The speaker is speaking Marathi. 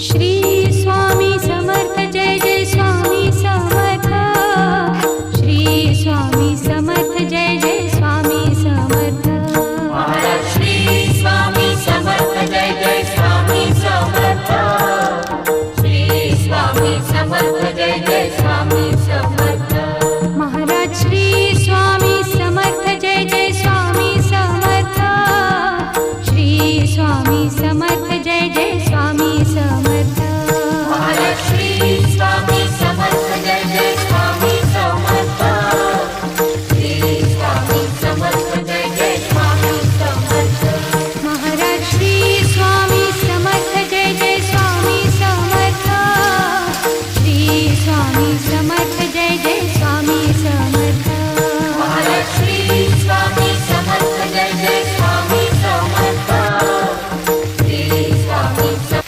श्री स्वामी समर्थ जय जय स्वामी समर्थ श्री स्वामी समर्थ जय जय स्वामी समर्थ महाराज श्री स्वामी समर्थ जय जय स्वामी समर्थ श्री स्वामी समर्थ जय जय स्वामी समर्थ महाराज श्री स्वामी समर्थ जय जय स्वामी समर्थ श्री स्वामी समर्थ जय जय स्वामी समर्थ महाराज श्री स्वामी समर्थ जय जय स्वामी समर्थ श्री स्वामी समर्थ जय जय स्वामी समर्थ महाराज श्री स्वामी समर्थ जय जय स्वामी समर्थ श्री स्वामी समर्थ जय जय स्वामी समर्थ महाराज श्री स्वामी समर्थ जय जय स्वामी समर्थ श्री स्वामी